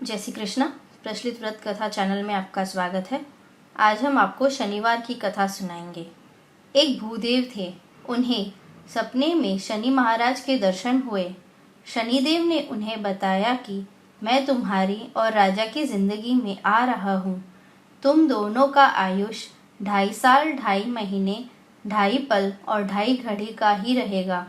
जय श्री कृष्णा। प्रचलित व्रत कथा चैनल में आपका स्वागत है। आज हम आपको शनिवार की कथा सुनाएंगे। एक भूदेव थे। उन्हें सपने में शनि महाराज के दर्शन हुए। शनिदेव ने उन्हें बताया कि मैं तुम्हारी और राजा की जिंदगी में आ रहा हूँ। तुम दोनों का आयुष 2.5 साल 2.5 महीने 2.5 पल और 2.5 घड़ी का ही रहेगा।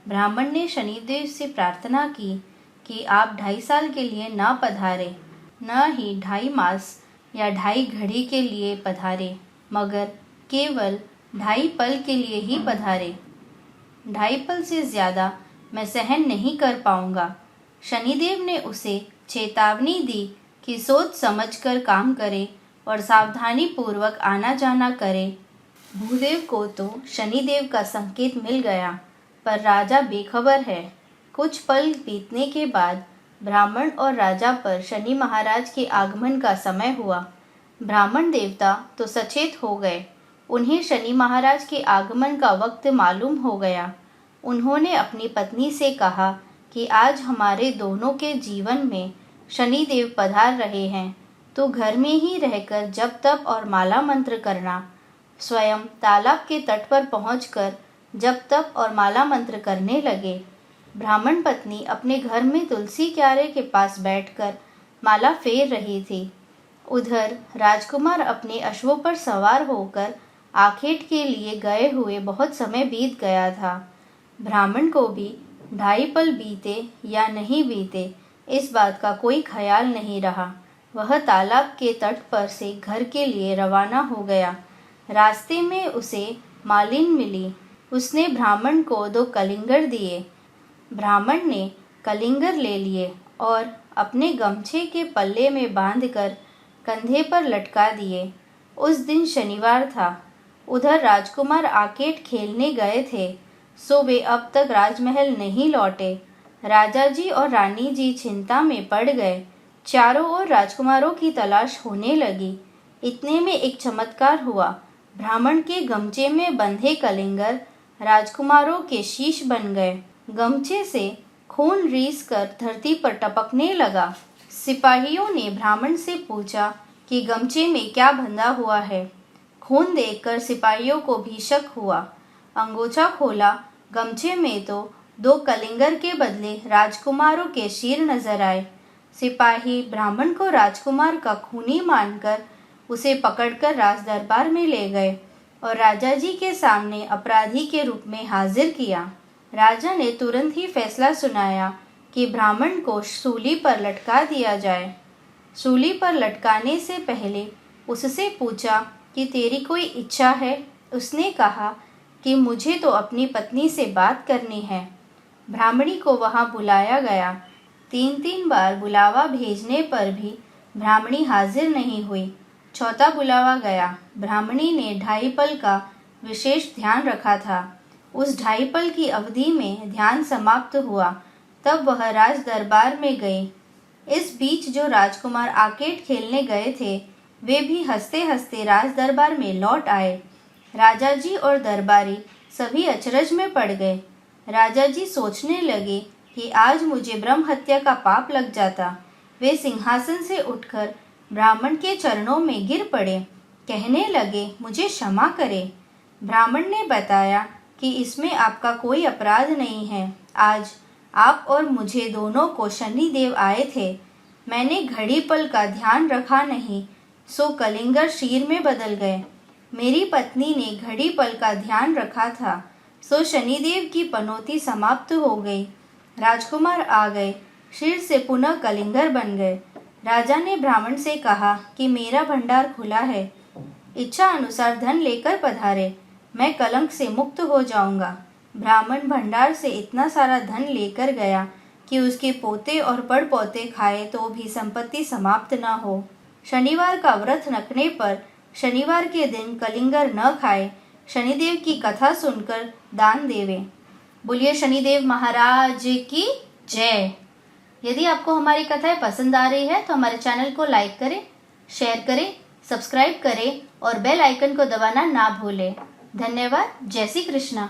ब्राह्मण ने शनिदेव से प्रार्थना की कि आप 2.5 साल के लिए ना पधारे, न ही 2.5 मास या 2.5 घड़ी के लिए पधारे, मगर केवल 2.5 पल के लिए ही पधारे। 2.5 पल से ज़्यादा मैं सहन नहीं कर पाऊंगा। शनिदेव ने उसे चेतावनी दी कि सोच समझकर काम करे और सावधानी पूर्वक आना जाना करे। भूदेव को तो शनिदेव का संकेत मिल गया, पर राजा बेखबर है। कुछ पल बीतने के बाद ब्राह्मण और राजा पर शनि महाराज के आगमन का समय हुआ। ब्राह्मण देवता तो सचेत हो गए। उन्हें शनि महाराज के आगमन का वक्त मालूम हो गया। उन्होंने अपनी पत्नी से कहा कि आज हमारे दोनों के जीवन में शनि देव पधार रहे हैं, तो घर में ही रहकर जप तप और माला मंत्र करना। स्वयं तालाब के तट पर पहुंचकर जप तप और माला मंत्र करने लगे। ब्राह्मण पत्नी अपने घर में तुलसी क्यारे के पास बैठकर माला फेर रही थी। उधर राजकुमार अपने अश्वों पर सवार होकर आखेट के लिए गए हुए बहुत समय बीत गया था। ब्राह्मण को भी 2.5 पल बीते या नहीं बीते, इस बात का कोई ख्याल नहीं रहा। वह तालाब के तट पर से घर के लिए रवाना हो गया। रास्ते में उसे मालिन मिली। उसने ब्राह्मण को 2 कलिंगर दिए। ब्राह्मण ने कलिंगर ले लिए और अपने गमछे के पल्ले में बांधकर कंधे पर लटका दिए। उस दिन शनिवार था। उधर राजकुमार आकेट खेलने गए थे, सो वे अब तक राजमहल नहीं लौटे। राजा जी और रानी जी चिंता में पड़ गए। चारों ओर राजकुमारों की तलाश होने लगी। इतने में एक चमत्कार हुआ। ब्राह्मण के गमछे में बंधे कलिंगर राजकुमारों के शीश बन गए। गमछे से खून रीस कर धरती पर टपकने लगा। सिपाहियों ने ब्राह्मण से पूछा कि गमछे में क्या बंधा हुआ है। खून देखकर सिपाहियों को भी शक हुआ। अंगोछा खोला। गमछे में तो 2 कलिंगर के बदले राजकुमारों के शीर नजर आए। सिपाही ब्राह्मण को राजकुमार का खूनी मानकर उसे पकड़कर राज दरबार में ले गए और राजा जी के सामने अपराधी के रूप में हाजिर किया। राजा ने तुरंत ही फैसला सुनाया कि ब्राह्मण को सूली पर लटका दिया जाए। सूली पर लटकाने से पहले उससे पूछा कि तेरी कोई इच्छा है। उसने कहा कि मुझे तो अपनी पत्नी से बात करनी है। ब्राह्मणी को वहां बुलाया गया। 3 बार बुलावा भेजने पर भी ब्राह्मणी हाजिर नहीं हुई। चौथा बुलावा गया। ब्राह्मणी ने 2.5 पल का विशेष ध्यान रखा था। उस 2.5 पल की अवधि में ध्यान समाप्त हुआ, तब वह राज दरबार में गई। इस बीच जो राजकुमार आकेट खेलने गए थे, वे भी हंसते हंसते राज दरबार में लौट आए। राजा जी और दरबारी सभी अचरज में पड़ गए। राजा जी सोचने लगे कि आज मुझे ब्रह्म हत्या का पाप लग जाता। वे सिंहासन से उठकर ब्राह्मण के चरणों में गिर पड़े। कहने लगे, मुझे क्षमा करे। ब्राह्मण ने बताया कि इसमें आपका कोई अपराध नहीं है। आज आप और मुझे दोनों को शनि देव आए थे। मैंने घड़ी पल का ध्यान रखा नहीं, सो कलिंगर शीर में बदल गए। मेरी पत्नी ने घड़ी पल का ध्यान रखा था, सो शनिदेव की पनौती समाप्त हो गई। राजकुमार आ गए, शीर से पुनः कलिंगर बन गए। राजा ने ब्राह्मण से कहा कि मेरा भंडार खुला है, इच्छा अनुसार धन लेकर पधारे, मैं कलंक से मुक्त हो जाऊंगा। ब्राह्मण भंडार से इतना सारा धन लेकर गया कि उसके पोते और पड़पोते खाए तो भी संपत्ति समाप्त न हो। शनिवार का व्रत रखने पर शनिवार के दिन कलिंगर न खाए। शनिदेव की कथा सुनकर दान देवे। बोलिए शनिदेव महाराज की जय। यदि आपको हमारी कथाएं पसंद आ रही है तो हमारे चैनल को लाइक करें, शेयर करें, सब्सक्राइब करें और बेल आइकन को दबाना ना भूलें। धन्यवाद। जय श्री कृष्णा।